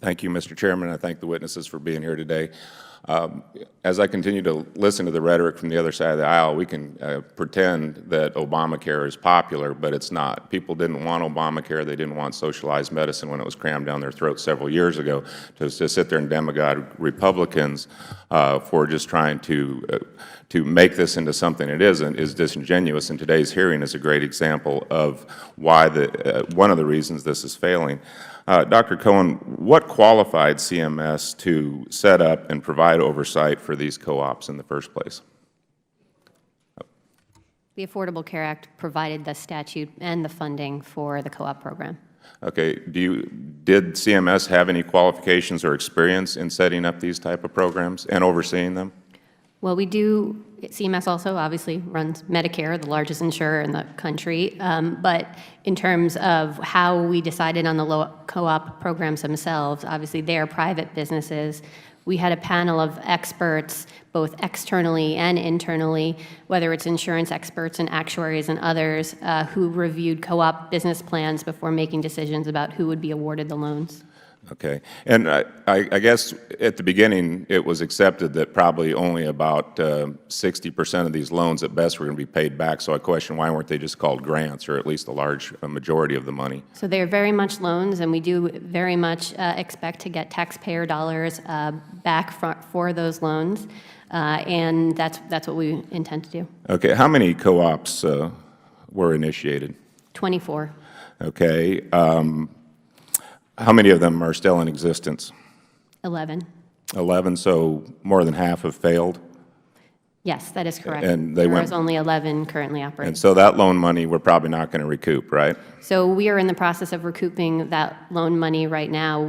Thank you, Mr. Chairman. I thank the witnesses for being here today. As I continue to listen to the rhetoric from the other side of the aisle, we can pretend that Obamacare is popular, but it's not. People didn't want Obamacare. They didn't want socialized medicine when it was crammed down their throats several years ago. To sit there and demagogue Republicans for just trying to make this into something it isn't is disingenuous, and today's hearing is a great example of why one of the reasons this is failing. Dr. Cohen, what qualified CMS to set up and provide oversight for these co-ops in the first place? The Affordable Care Act provided the statute and the funding for the co-op program. Okay. Did CMS have any qualifications or experience in setting up these type of programs and overseeing them? Well, we do. CMS also obviously runs Medicare, the largest insurer in the country. But in terms of how we decided on the co-op programs themselves, obviously they are private businesses. We had a panel of experts, both externally and internally, whether it's insurance experts and actuaries and others, who reviewed co-op business plans before making decisions about who would be awarded the loans. Okay. And I guess at the beginning it was accepted that probably only about 60% of these loans at best were going to be paid back. So I question, why weren't they just called grants, or at least a large majority of the money? So they are very much loans, and we do very much expect to get taxpayer dollars back for those loans. And that's what we intend to do. Okay. How many co-ops were initiated? 24. Okay. How many of them are still in existence? 11. 11, so more than half have failed? Yes, that is correct. And there is only 11 currently operating. And so that loan money we're probably not going to recoup, right? So we are in the process of recouping that loan money right now.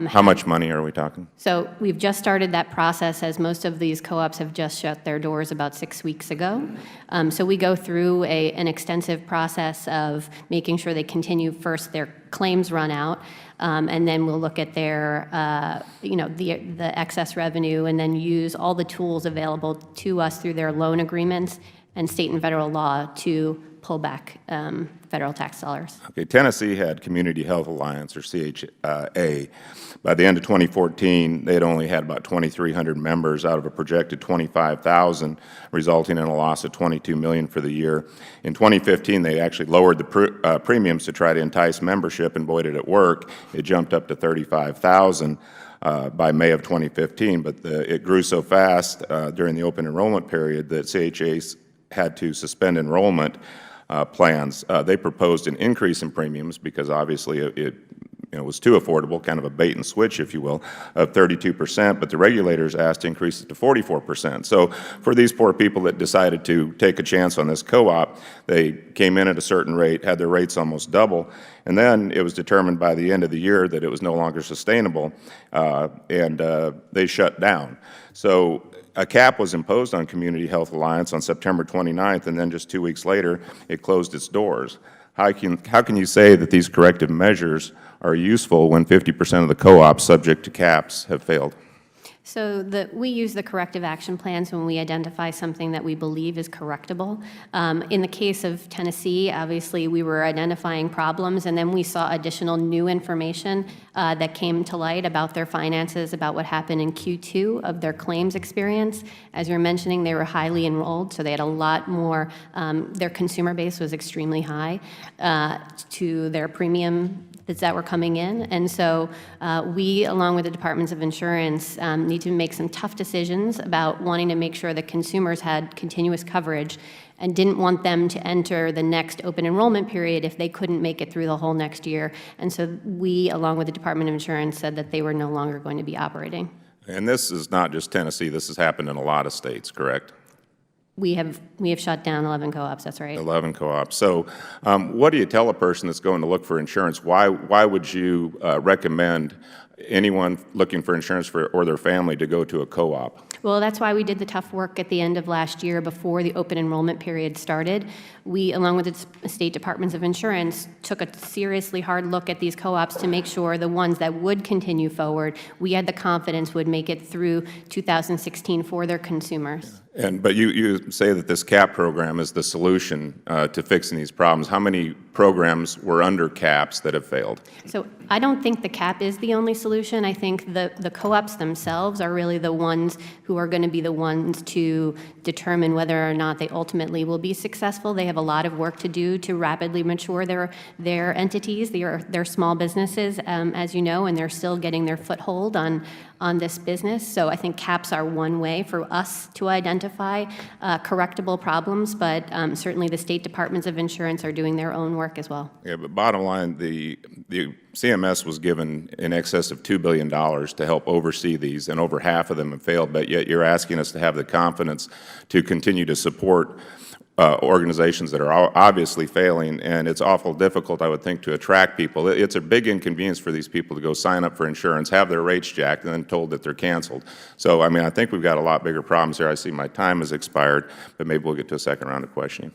How much money are we talking? So we've just started that process, as most of these co-ops have just shut their doors about 6 weeks ago. So we go through an extensive process of making sure they continue first their claims run out, and then we'll look at their, the excess revenue, and then use all the tools available to us through their loan agreements and state and federal law to pull back federal tax dollars. Okay, Tennessee had Community Health Alliance, or CHA. By the end of 2014, they had only had about 2,300 members out of a projected 25,000, resulting in a loss of $22 million for the year. In 2015, they actually lowered the premiums to try to entice membership, and boy, did it work. It jumped up to 35,000 by May of 2015, but it grew so fast during the open enrollment period that CHA had to suspend enrollment plans. They proposed an increase in premiums because obviously it was too affordable, kind of a bait and switch, if you will, of 32%, but the regulators asked to increase it to 44%. So for these poor people that decided to take a chance on this co-op, they came in at a certain rate, had their rates almost double, and then it was determined by the end of the year that it was no longer sustainable, and they shut down. So a cap was imposed on Community Health Alliance on September 29th, and then just 2 weeks later, it closed its doors. How can you say that these corrective measures are useful when 50% of the co-ops subject to caps have failed? So we use the corrective action plans when we identify something that we believe is correctable. In the case of Tennessee, obviously we were identifying problems, and then we saw additional new information that came to light about their finances, about what happened in Q2 of their claims experience. As you're mentioning, they were highly enrolled, so they had a lot more. Their consumer base was extremely high to their premium that were coming in. And so we, along with the Departments of Insurance, need to make some tough decisions about wanting to make sure that consumers had continuous coverage, and didn't want them to enter the next open enrollment period if they couldn't make it through the whole next year. And so we, along with the Department of Insurance, said that they were no longer going to be operating. And this is not just Tennessee. This has happened in a lot of states, correct? We have shut down 11 co-ops, that's right. 11 co-ops. So what do you tell a person that's going to look for insurance? Why would you recommend anyone looking for insurance or their family to go to a co-op? Well, that's why we did the tough work at the end of last year before the open enrollment period started. We, along with the state departments of insurance, took a seriously hard look at these co-ops to make sure the ones that would continue forward, we had the confidence would make it through 2016 for their consumers. But you say that this CAP program is the solution to fixing these problems. How many programs were under caps that have failed? So I don't think the cap is the only solution. I think the co-ops themselves are really the ones who are going to be the ones to determine whether or not they ultimately will be successful. They have a lot of work to do to rapidly mature their entities. They're small businesses, as you know, and they're still getting their foothold on this business. So I think caps are one way for us to identify correctable problems, but certainly the state departments of insurance are doing their own work as well. Yeah, but bottom line, the CMS was given in excess of $2 billion to help oversee these, and over half of them have failed, but yet you're asking us to have the confidence to continue to support organizations that are obviously failing, and it's awful difficult, I would think, to attract people. It's a big inconvenience for these people to go sign up for insurance, have their rates jacked, and then told that they're canceled. So, I mean, I think we've got a lot bigger problems here. I see my time has expired, but maybe we'll get to a second round of questioning.